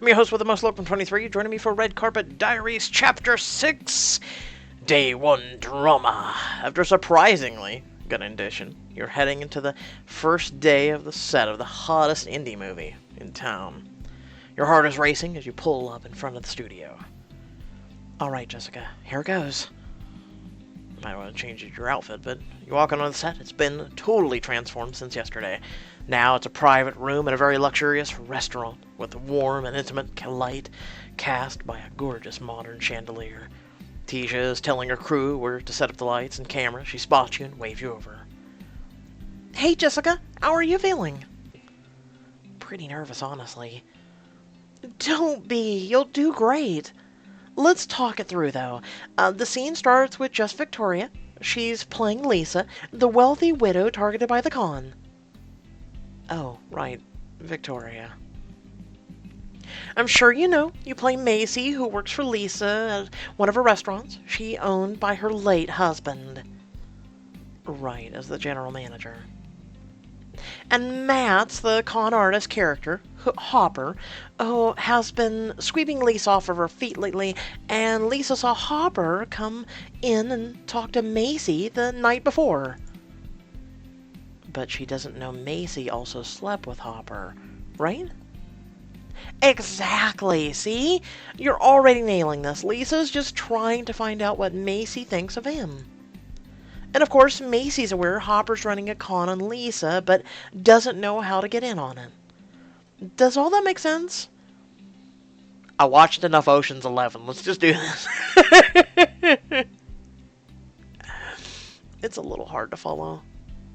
I'm your host with the most local 23, joining me for Red Carpet Diaries Chapter 6, Day 1 Drama. After a surprisingly good audition, you're heading into the first day of the set of the hottest indie movie in town. Your heart is racing as you pull up in front of the studio. Alright, Jessica, here it goes. You might want to change your outfit, but you walk onto the set, it's been totally transformed since yesterday. Now it's a private room at a very luxurious restaurant with a warm and intimate light cast by a gorgeous modern chandelier. Tisha is telling her crew where to set up the lights and cameras. She spots you and waves you over. Hey, Jessica, how are you feeling? Pretty nervous, honestly. Don't be. You'll do great. Let's talk it through, though. The scene starts with just Victoria. She's playing Lisa, the wealthy widow targeted by the con. Oh, right. Victoria. I'm sure you know, you play Macy, who works for Lisa at one of her restaurants. She owned by her late husband. Right, as the general manager. And Matt's the con artist character, Hopper, who has been sweeping Lisa off of her feet lately, and Lisa saw Hopper come in and talk to Macy the night before. But she doesn't know Macy also slept with Hopper, right? Exactly, see? You're already nailing this. Lisa's just trying to find out what Macy thinks of him. And of course, Macy's aware Hopper's running a con on Lisa, but doesn't know how to get in on it. Does all that make sense? I watched enough Ocean's 11. Let's just do this. It's a little hard to follow.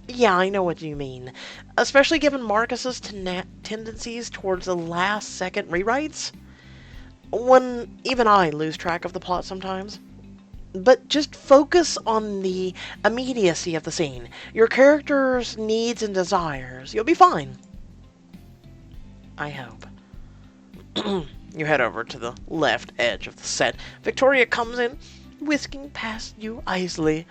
Yeah, I know what you mean. Especially given Marcus's tendencies towards the last-second rewrites. When even I lose track of the plot sometimes. But just focus on the immediacy of the scene. Your character's needs and desires. You'll be fine. I hope. You head over to the left edge of the set. Victoria comes in, whisking past you icily.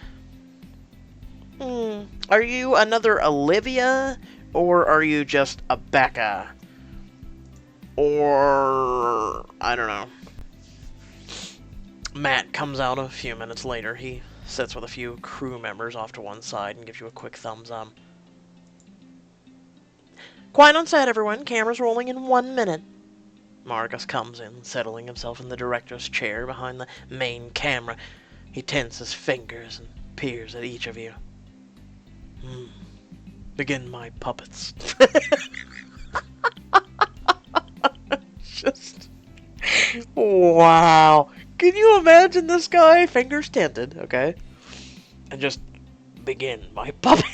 Are you another Olivia, or are you just a Becca? Or, I don't know. Matt comes out a few minutes later. He sits with a few crew members off to one side and gives you a quick thumbs up. Quiet on set, everyone. Camera's rolling in 1 minute. Marcus comes in, settling himself in the director's chair behind the main camera. He tenses his fingers and peers at each of you. Begin my puppets. Just... wow. Can you imagine this guy? Fingers tinted, okay? And just begin my puppet.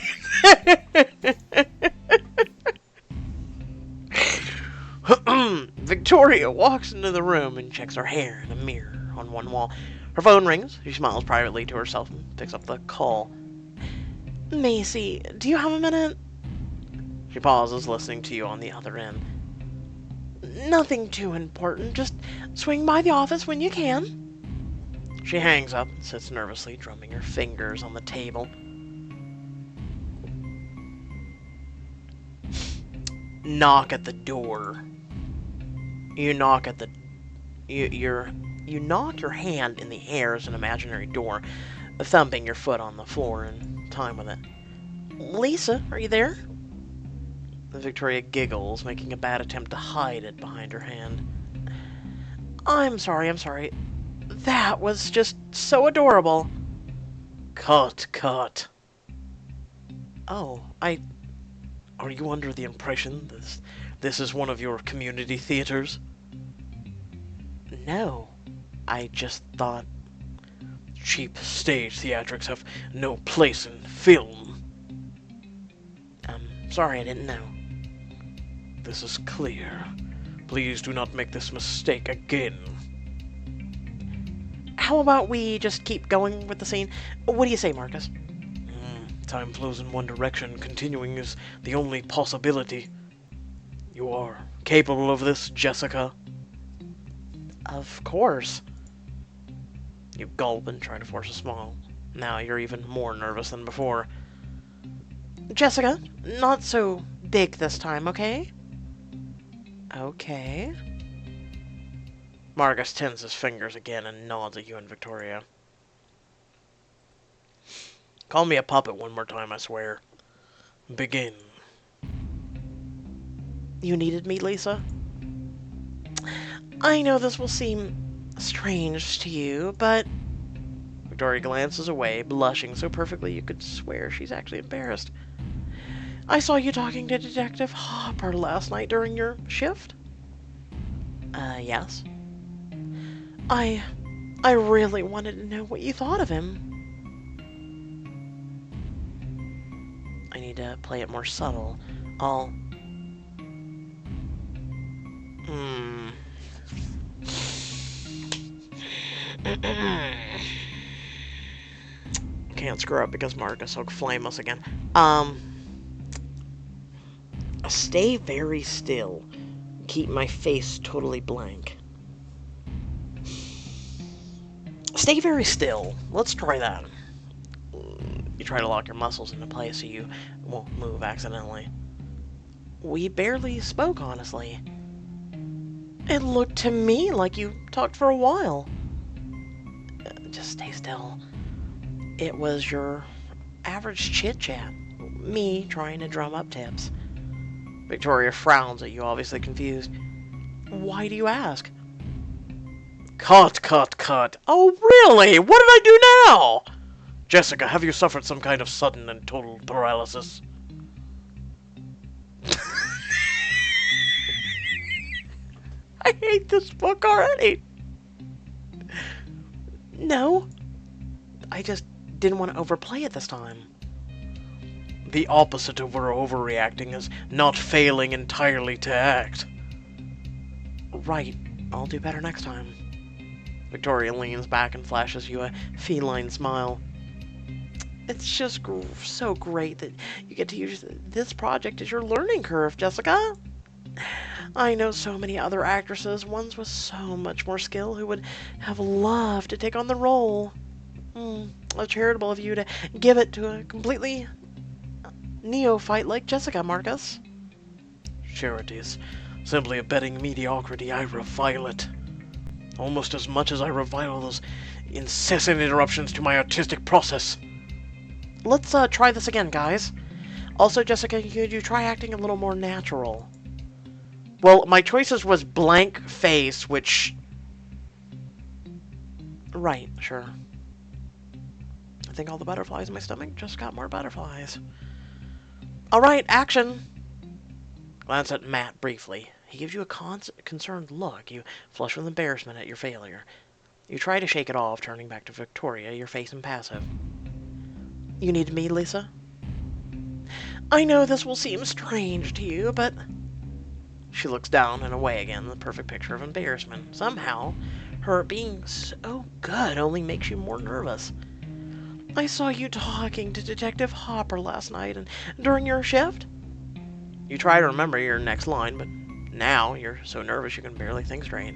Victoria walks into the room and checks her hair in a mirror on one wall. Her phone rings. She smiles privately to herself and picks up the call. Macy, do you have a minute? She pauses, listening to you on the other end. Nothing too important. Just swing by the office when you can. She hangs up and sits nervously, drumming her fingers on the table. Knock at the door. You knock at the... You knock your hand in the air as an imaginary door, thumping your foot on the floor in time with it. Lisa, are you there? Victoria giggles, making a bad attempt to hide it behind her hand. I'm sorry. That was just so adorable. Cut. Oh, Are you under the impression this is one of your community theaters? No, I just thought... Cheap stage theatrics have no place in film. I'm sorry, I didn't know. This is clear. Please do not make this mistake again. How about we just keep going with the scene? What do you say, Marcus? Time flows in one direction. Continuing is the only possibility. You are capable of this, Jessica? Of course. You gulp and try to force a smile. Now you're even more nervous than before. Jessica, not so big this time, okay? Okay. Marcus tins his fingers again and nods at you and Victoria. Call me a puppet one more time, I swear. Begin. You needed me, Lisa? I know this will seem strange to you, but... Victoria glances away, blushing so perfectly you could swear she's actually embarrassed. I saw you talking to Detective Hopper last night during your shift? Yes. I really wanted to know what you thought of him. I need to play it more subtle. I'll... Can't screw up because Marcus will flame us again. Stay very still. Keep my face totally blank. Stay very still. Let's try that. You try to lock your muscles into place so you won't move accidentally. We barely spoke, honestly. It looked to me like you talked for a while. Just stay still. It was your average chit-chat. Me trying to drum up tips. Victoria frowns at you, obviously confused. Why do you ask? Cut, cut, cut. Oh, really? What did I do now? Jessica, have you suffered some kind of sudden and total paralysis? I hate this book already. No. I just didn't want to overplay it this time. The opposite of overreacting is not failing entirely to act. Right. I'll do better next time. Victoria leans back and flashes you a feline smile. It's just so great that you get to use this project as your learning curve, Jessica. I know so many other actresses, ones with so much more skill, who would have loved to take on the role. How charitable of you to give it to a completely neophyte like Jessica, Marcus. Charities. Simply abetting mediocrity, I revile it. Almost as much as I revile those incessant interruptions to my artistic process. Let's try this again, guys. Also, Jessica, could you try acting a little more natural? Well, my choices was blank face, which... Right, sure. I think all the butterflies in my stomach just got more butterflies. Alright, action! Glance at Matt briefly. He gives you a concerned look. You flush with embarrassment at your failure. You try to shake it off, turning back to Victoria, your face impassive. You need me, Lisa? I know this will seem strange to you, but... She looks down and away again, the perfect picture of embarrassment. Somehow, her being so good only makes you more nervous. I saw you talking to Detective Hopper last night and during your shift. You try to remember your next line, but now you're so nervous you can barely think straight.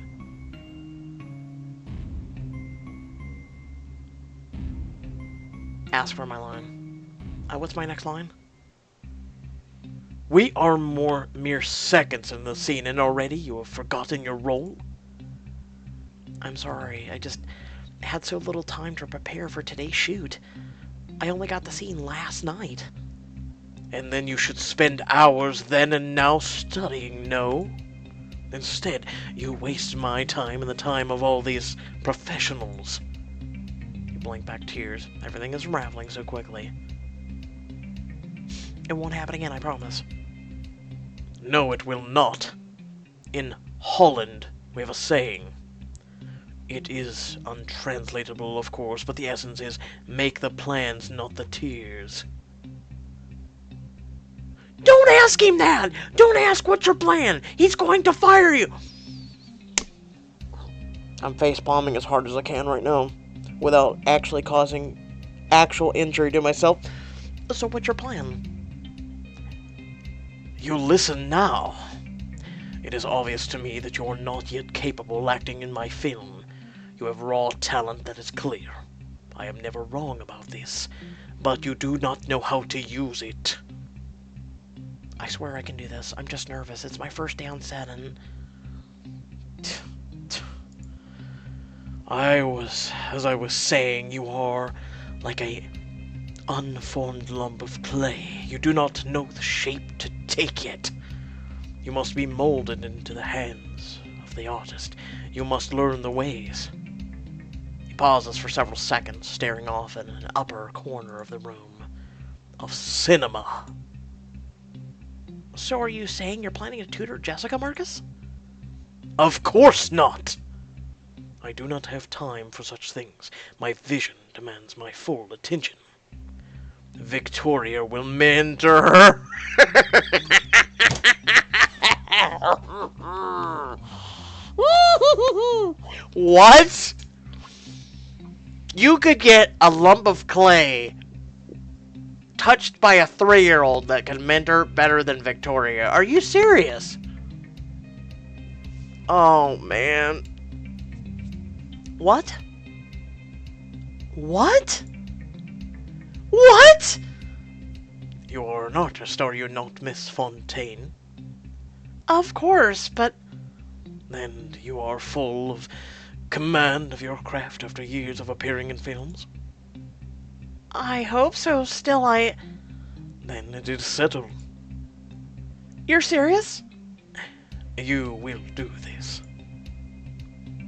Ask for my line. What's my next line? We are mere seconds in the scene, and already you have forgotten your role? I'm sorry, I just had so little time to prepare for today's shoot. I only got the scene last night. And then you should spend hours then and now studying, no? Instead, you waste my time and the time of all these professionals. You blink back tears. Everything is unraveling so quickly. It won't happen again, I promise. No, it will not. In Holland, we have a saying. It is untranslatable, of course, but the essence is, make the plans, not the tears. Don't ask him that! Don't ask what's your plan! He's going to fire you! I'm facepalming as hard as I can right now, without actually causing actual injury to myself. So what's your plan? You listen now. It is obvious to me that you are not yet capable of acting in my film. You have raw talent, that is clear. I am never wrong about this, but you do not know how to use it. I swear I can do this. I'm just nervous. It's my first day on set, and... As I was saying, you are like a unformed lump of clay. You do not know the shape to take yet. You must be molded into the hands of the artist. You must learn the ways. He pauses for several seconds, staring off in an upper corner of the room. Of cinema. So are you saying you're planning to tutor Jessica, Marcus? Of course not! I do not have time for such things. My vision demands my full attention. Victoria will mentor her. What? You could get a lump of clay touched by a 3-year-old that can mentor better than Victoria. Are you serious? Oh, man. What? What? What? You are an artist, are you not, Miss Fontaine? Of course, but... Then you are full of command of your craft after years of appearing in films? I hope so. Still, Then it is settled. You're serious? You will do this.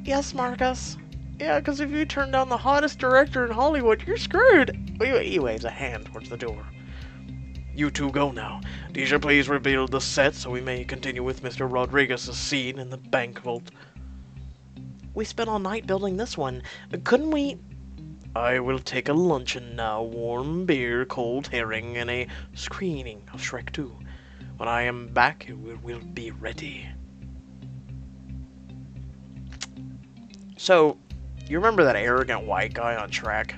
Yes, Marcus. Yeah, because if you turn down the hottest director in Hollywood, you're screwed. He waves a hand towards the door. You two go now. Deja, please rebuild the set so we may continue with Mr. Rodriguez's scene in the bank vault. We spent all night building this one. Couldn't we... I will take a luncheon now. Warm beer, cold herring, and a screening of Shrek 2. When I am back, it will be ready. So, you remember that arrogant white guy on Shrek?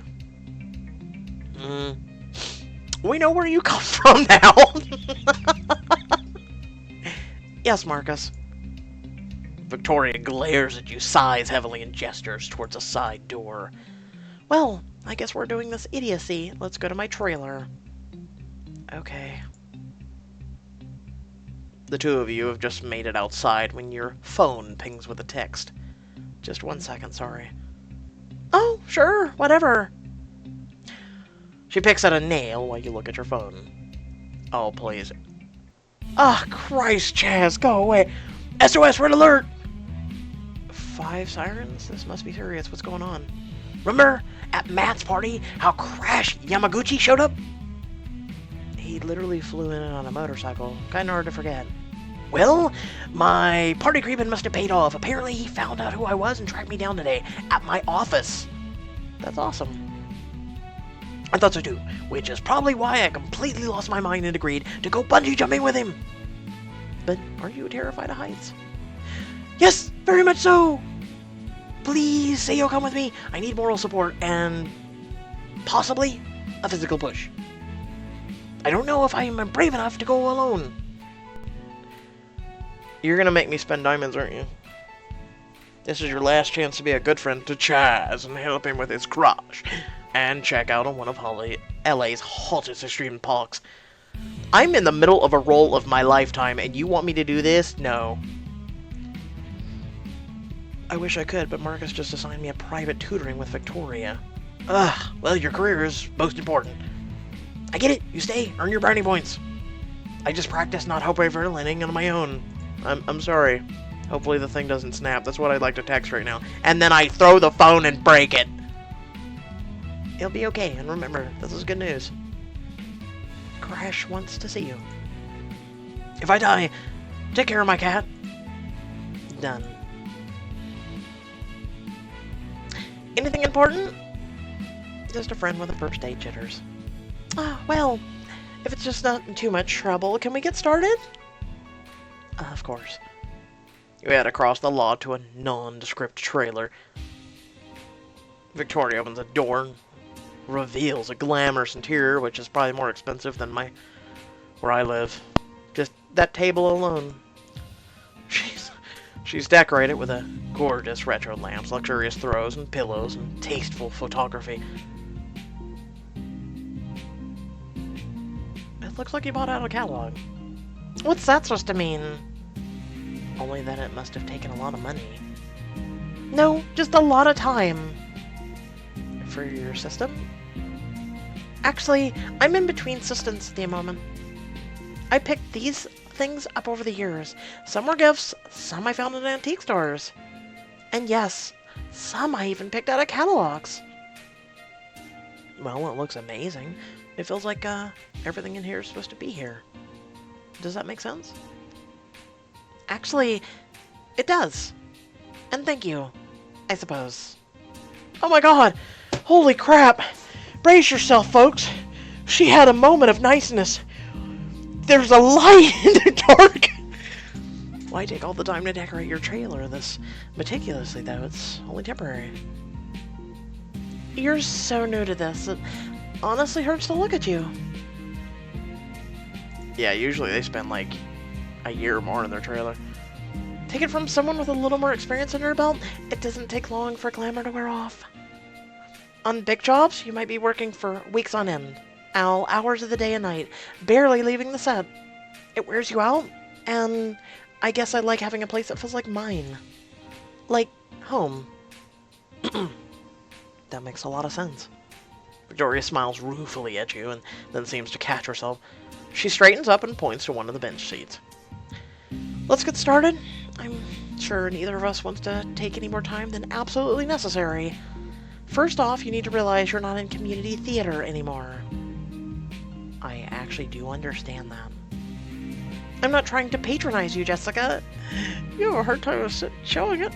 We know where you come from now. Yes, Marcus. Victoria glares at you, sighs heavily, and gestures towards a side door. Well, I guess we're doing this idiocy. Let's go to my trailer. Okay. The two of you have just made it outside when your phone pings with a text. Just 1 second, sorry. Oh, sure, whatever. She picks at a nail while you look at your phone. Oh, please. Ah, Christ, Chaz, go away. SOS, red alert! 5 sirens? This must be serious. What's going on? Remember at Matt's party how Crash Yamaguchi showed up? He literally flew in on a motorcycle. Kinda hard to forget. Well, my party creeping must have paid off. Apparently he found out who I was and tracked me down today at my office. That's awesome. I thought so too, which is probably why I completely lost my mind and agreed to go bungee jumping with him. But aren't you terrified of heights? Yes, very much so. Please say you'll come with me. I need moral support and possibly a physical push. I don't know if I am brave enough to go alone. You're gonna make me spend diamonds, aren't you? This is your last chance to be a good friend to Chaz and help him with his crush. And check out on one of LA's hottest extreme parks. I'm in the middle of a role of my lifetime, and you want me to do this? No. I wish I could, but Marcus just assigned me a private tutoring with Victoria. Ugh, well, your career is most important. I get it. You stay, earn your brownie points. I just practice not hyperventilating on my own. I'm sorry. Hopefully the thing doesn't snap. That's what I'd like to text right now. And then I throw the phone and break it. It'll be okay, and remember, this is good news. Crash wants to see you. If I die, take care of my cat. Done. Anything important? Just a friend with a first date jitters. Ah, well, if it's just not too much trouble, can we get started? Of course. You head across the lot to a nondescript trailer. Victoria opens the door and reveals a glamorous interior, which is probably more expensive than where I live. Just that table alone. She's decorated with a gorgeous retro lamps, luxurious throws and pillows, and tasteful photography. It looks like you bought out a catalog. What's that supposed to mean? Only that it must have taken a lot of money. No, just a lot of time. For your system? Actually, I'm in between systems at the moment. I picked these things up over the years. Some were gifts, some I found in antique stores. And yes, some I even picked out of catalogs. Well, it looks amazing. It feels like everything in here is supposed to be here. Does that make sense? Actually, it does. And thank you, I suppose. Oh my god! Holy crap! Brace yourself, folks. She had a moment of niceness. There's a light in the dark! Why take all the time to decorate your trailer this meticulously, though? It's only temporary. You're so new to this, it honestly hurts to look at you. Yeah, usually they spend like a year or more in their trailer. Take it from someone with a little more experience under her belt, it doesn't take long for glamour to wear off. On big jobs, you might be working for weeks on end, all hours of the day and night, barely leaving the set. It wears you out, and I guess I like having a place that feels like mine. Like home. That makes a lot of sense. Victoria smiles ruefully at you and then seems to catch herself. She straightens up and points to one of the bench seats. Let's get started. I'm sure neither of us wants to take any more time than absolutely necessary. First off, you need to realize you're not in community theater anymore. I actually do understand that. I'm not trying to patronize you, Jessica. You have a hard time showing it.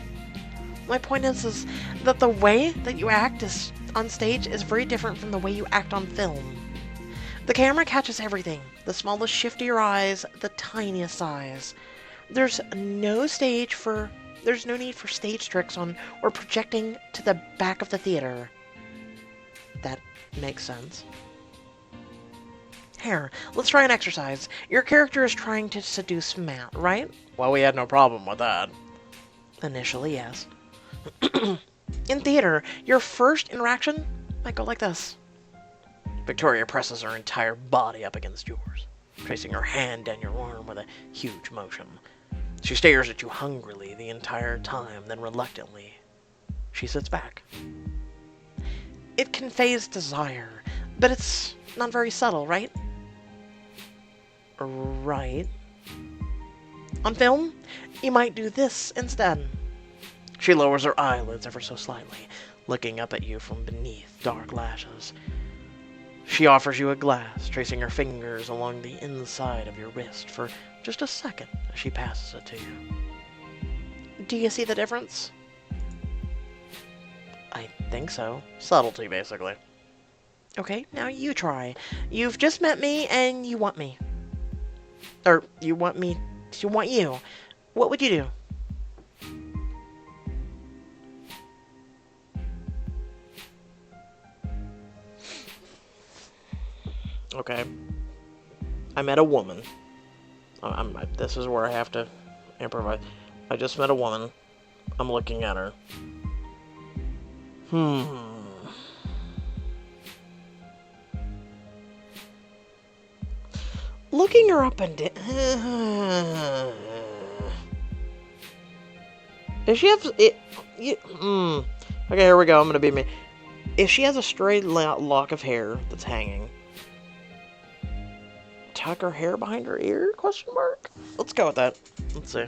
My point is that the way that you act on stage is very different from the way you act on film. The camera catches everything. The smallest shift of your eyes, the tiniest size. There's no need for stage tricks on or projecting to the back of the theater. That makes sense. Here, let's try an exercise. Your character is trying to seduce Matt, right? Well, we had no problem with that. Initially, yes. In theater, your first interaction might go like this. Victoria presses her entire body up against yours, tracing her hand down your arm with a huge motion. She stares at you hungrily the entire time, then reluctantly, she sits back. It conveys desire, but it's not very subtle, right? Right. On film, you might do this instead. She lowers her eyelids ever so slightly, looking up at you from beneath dark lashes. She offers you a glass, tracing her fingers along the inside of your wrist for just a second as she passes it to you. Do you see the difference? I think so. Subtlety, basically. Okay, now you try. You've just met me and you want me. Or, you want me to want you. What would you do? Okay. I met a woman. This is where I have to improvise. I just met a woman. I'm looking at her. Looking her up and down. If she has it, okay, here we go. I'm gonna be me. If she has a stray lock of hair that's hanging, tuck her hair behind her ear? Question mark. Let's go with that. Let's see.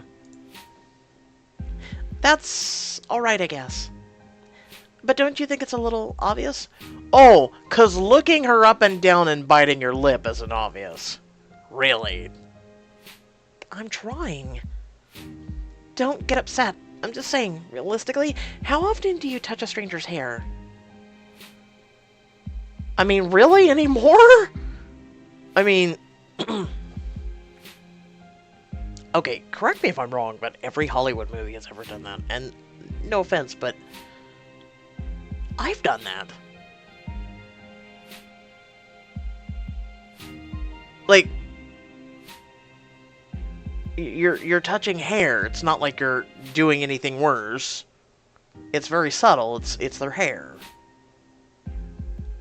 That's all right, I guess. But don't you think it's a little obvious? Oh, 'cause looking her up and down and biting your lip isn't obvious. Really? I'm trying. Don't get upset. I'm just saying, realistically, how often do you touch a stranger's hair? I mean, really? Anymore? I mean... Okay, correct me if I'm wrong, but every Hollywood movie has ever done that. And no offense, but... I've done that. Like... You're touching hair. It's not like you're doing anything worse. It's very subtle. It's their hair.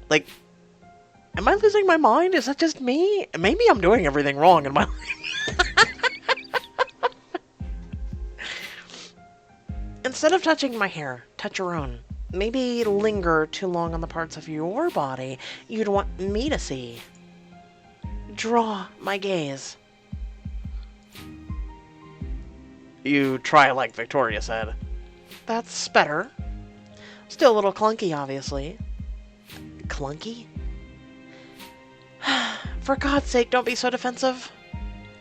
Like, am I losing my mind? Is that just me? Maybe I'm doing everything wrong in my life. Instead of touching my hair, touch your own. Maybe linger too long on the parts of your body you'd want me to see. Draw my gaze. You try like Victoria said. That's better. Still a little clunky, obviously. Clunky? For God's sake, don't be so defensive.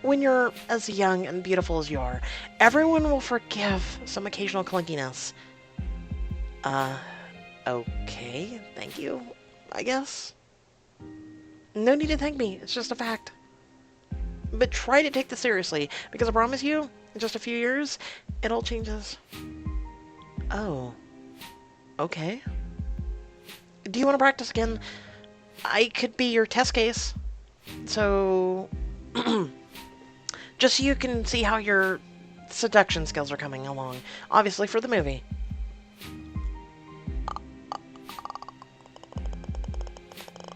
When you're as young and beautiful as you are, everyone will forgive some occasional clunkiness. Okay, thank you, I guess. No need to thank me, it's just a fact. But try to take this seriously, because I promise you, in just a few years, it all changes. Oh. Okay. Do you want to practice again? I could be your test case. So... just so you can see how your seduction skills are coming along. Obviously for the movie.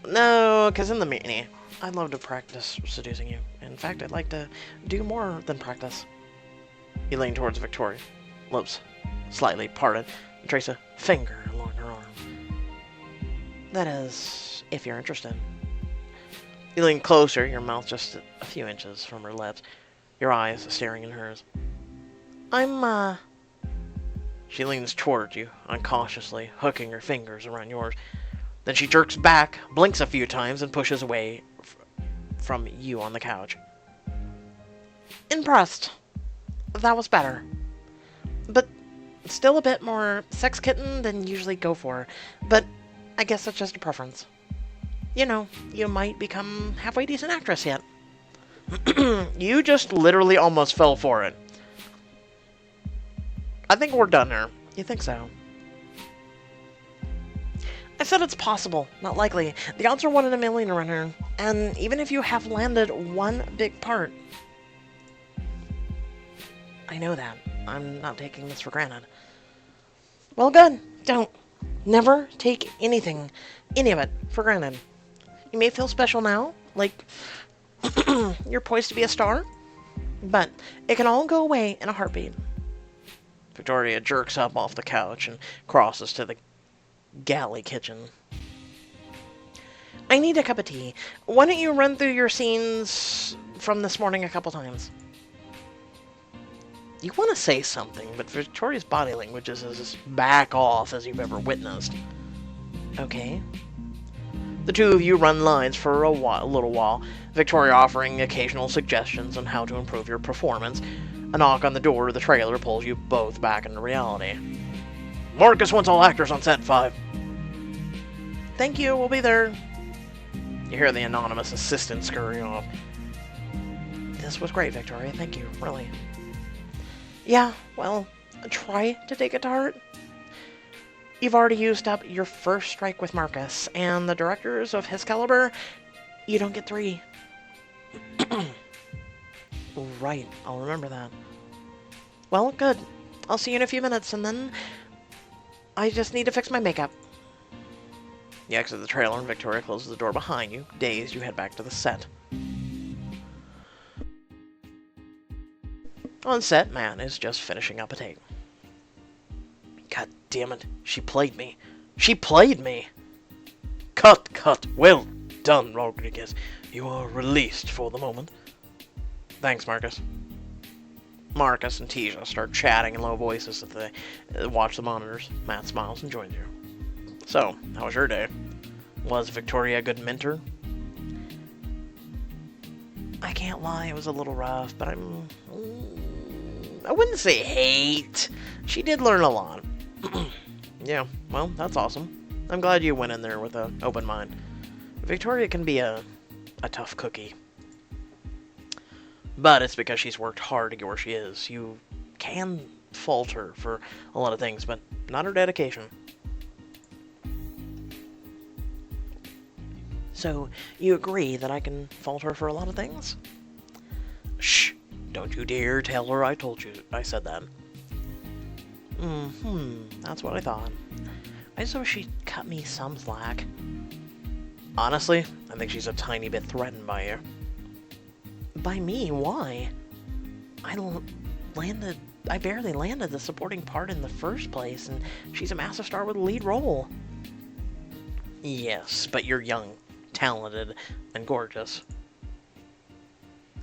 No, because in the movie, I'd love to practice seducing you. In fact, I'd like to do more than practice. You lean towards Victoria, lips slightly parted, and trace a finger along her arm. That is, if you're interested. You lean closer, your mouth just a few inches from her lips, your eyes staring in hers. She leans towards you, uncautiously, hooking her fingers around yours. Then she jerks back, blinks a few times, and pushes away from you on the couch. Impressed. That was better. But still a bit more sex kitten than you usually go for. But I guess that's just a preference. You know, you might become halfway decent actress yet. You just literally almost fell for it. I think we're done here. You think so? I said it's possible, not likely. The odds are 1 in a million around here. And even if you have landed one big part... I know that. I'm not taking this for granted. Well, good. Don't. Never take anything, any of it, for granted. You may feel special now, like you're poised to be a star, but it can all go away in a heartbeat. Victoria jerks up off the couch and crosses to the galley kitchen. I need a cup of tea. Why don't you run through your scenes from this morning a couple times? You want to say something, but Victoria's body language is as back off as you've ever witnessed. Okay. The two of you run lines for a little while, Victoria offering occasional suggestions on how to improve your performance. A knock on the door of the trailer pulls you both back into reality. Marcus wants all actors on set 5. Thank you, we'll be there. You hear the anonymous assistant scurry off. This was great, Victoria, thank you, really. Yeah, well, try to take it to heart. You've already used up your first strike with Marcus, and the directors of his caliber, you don't get 3. Right, I'll remember that. Well, good. I'll see you in a few minutes, and then I just need to fix my makeup. You exit the trailer, and Victoria closes the door behind you. Dazed, you head back to the set. On set, man is just finishing up a take. God damn it, she played me. She played me! Cut, cut. Well done, Rodriguez. You are released for the moment. Thanks, Marcus. Marcus and Tisha start chatting in low voices as they watch the monitors. Matt smiles and joins you. So, how was your day? Was Victoria a good mentor? I can't lie, it was a little rough, but I wouldn't say hate. She did learn a lot. Yeah, well, that's awesome. I'm glad you went in there with an open mind. Victoria can be a tough cookie. But it's because she's worked hard to get where she is. You can fault her for a lot of things, but not her dedication. So, you agree that I can fault her for a lot of things? Shh! Don't you dare tell her I told you I said that. That's what I thought. I just wish she'd cut me some slack. Honestly, I think she's a tiny bit threatened by you. By me? Why? I landed I barely landed the supporting part in the first place, and she's a massive star with a lead role. Yes, but you're young, talented, and gorgeous.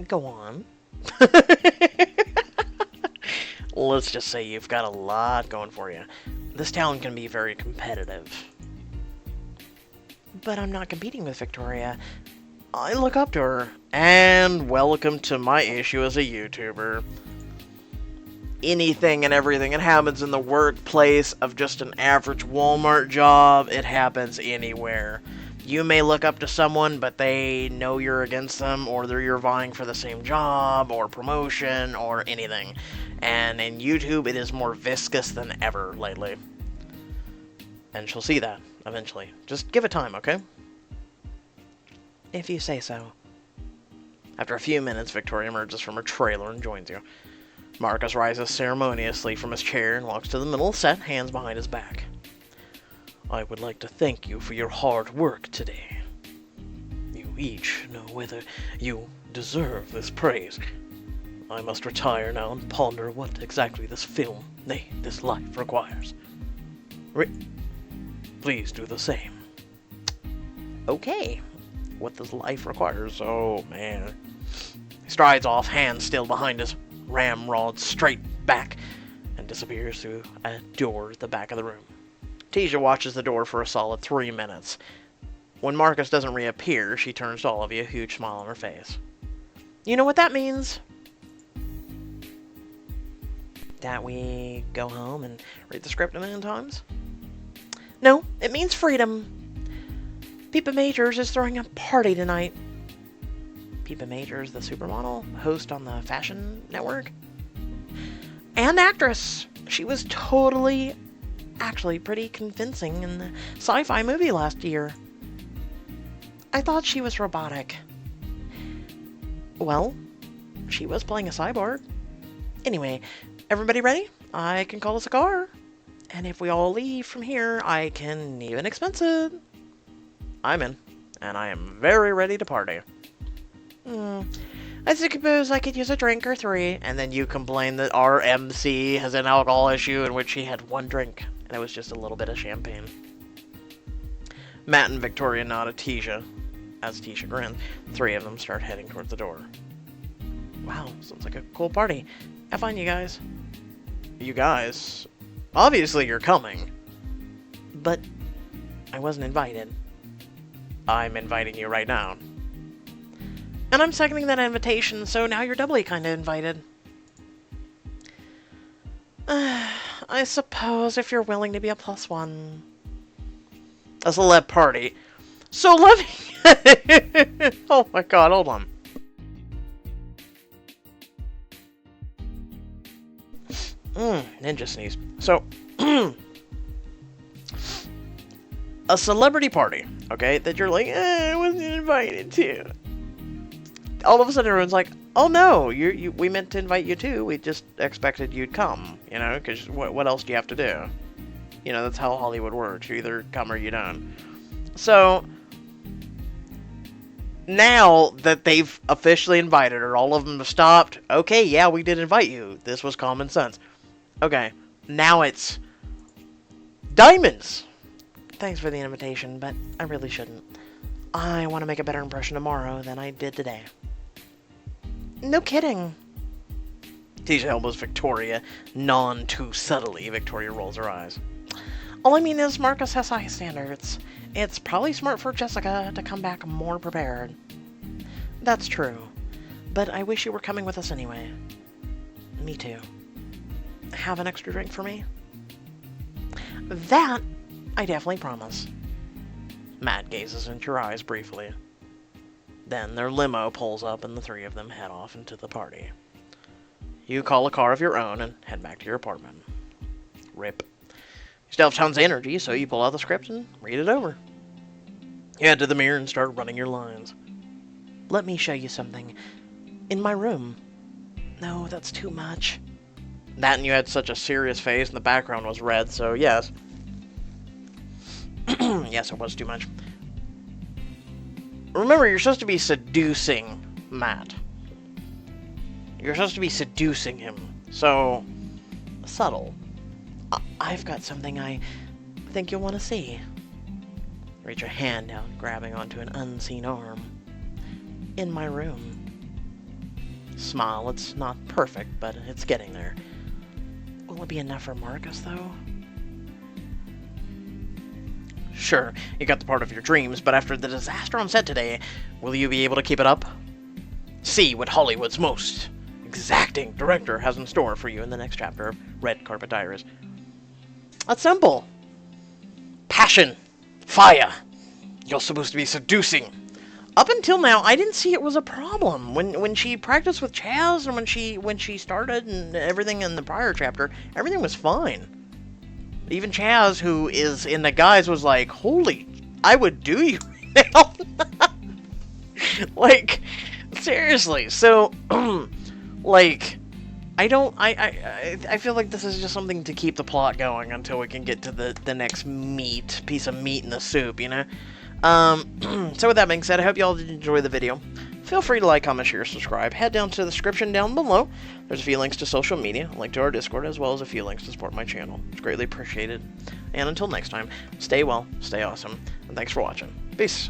Go on. Let's just say you've got a lot going for you. This town can be very competitive. But I'm not competing with Victoria. I look up to her. And welcome to my issue as a YouTuber. Anything and everything that happens in the workplace of just an average Walmart job, it happens anywhere. You may look up to someone, but they know you're against them, or you're vying for the same job, or promotion, or anything. And in YouTube, it is more viscous than ever lately. And she'll see that, eventually. Just give it time, okay? If you say so. After a few minutes, Victoria emerges from her trailer and joins you. Marcus rises ceremoniously from his chair and walks to the middle set, hands behind his back. I would like to thank you for your hard work today. You each know whether you deserve this praise. I must retire now and ponder what exactly this film, nay, this life requires. Please do the same. Okay. What this life requires. Oh, man. He strides off, hands still behind his ramrod, straight back, and disappears through a door at the back of the room. Tisha watches the door for a solid 3 minutes. When Marcus doesn't reappear, she turns to all of you, a huge smile on her face. You know what that means? That we go home and read the script a million times? No, it means freedom. Pippa Majors is throwing a party tonight. Pippa Majors, the supermodel, host on the Fashion Network. And actress. She was actually pretty convincing in the sci-fi movie last year. I thought she was robotic. Well, she was playing a cyborg. Anyway, everybody ready? I can call us a car. And if we all leave from here, I can even expense it. I'm in, and I am very ready to party. I suppose I could use a drink or 3, and then you complain that our MC has an alcohol issue in which he had 1 drink, and it was just a little bit of champagne. Matt and Victoria nod at Tisha. As Tisha grins, 3 of them start heading towards the door. Wow, sounds like a cool party. Have fun, you guys. You guys? Obviously you're coming. But I wasn't invited. I'm inviting you right now. And I'm seconding that invitation, so now you're doubly kind of invited. I suppose if you're willing to be a +1. A celeb party. So let me... Oh my god, hold on. Ninja sneeze. So, a celebrity party, okay, that you're like, I wasn't invited to. All of a sudden everyone's like, oh no, we meant to invite you too, we just expected you'd come, you know, because what else do you have to do? You know, that's how Hollywood works, you either come or you don't. So, now that they've officially invited her, all of them have stopped, okay, yeah, we did invite you, this was common sense. Okay, now it's diamonds! Thanks for the invitation, but I really shouldn't. I want to make a better impression tomorrow than I did today. No kidding. Tisha elbows Victoria, none too subtly. Victoria rolls her eyes. All I mean is Marcus has high standards. It's probably smart for Jessica to come back more prepared. That's true. But I wish you were coming with us anyway. Me too. Have an extra drink for me? That I definitely promise. Matt gazes into your eyes briefly. Then their limo pulls up and the 3 of them head off into the party. You call a car of your own and head back to your apartment. Rip. You still have tons of energy, so you pull out the script and read it over. You head to the mirror and start running your lines. Let me show you something. In my room. No, that's too much. That and you had such a serious face and the background was red, so yes. Yes, it was too much. Remember, you're supposed to be seducing Matt. You're supposed to be seducing him. So, subtle. I've got something I think you'll want to see. Reach a hand out, grabbing onto an unseen arm. In my room. Smile. It's not perfect, but it's getting there. Will it be enough for Marcus, though? Sure, you got the part of your dreams, but after the disaster on set today, will you be able to keep it up? See what Hollywood's most exacting director has in store for you in the next chapter of Red Carpet Diaries. That's simple. Passion. Fire. You're supposed to be seducing. Up until now, I didn't see it was a problem. When she practiced with Chaz and when she started and everything in the prior chapter, everything was fine. Even Chaz, who is in the guise, was like, "Holy, I would do you now." Like, seriously. So, like, I feel like this is just something to keep the plot going until we can get to the next piece of meat in the soup, you know? So with that being said, I hope you all did enjoy the video. Feel free to like, comment, share, subscribe. Head down to the description down below. There's a few links to social media, a link to our Discord, as well as a few links to support my channel. It's greatly appreciated. And until next time, stay well, stay awesome, and thanks for watching. Peace.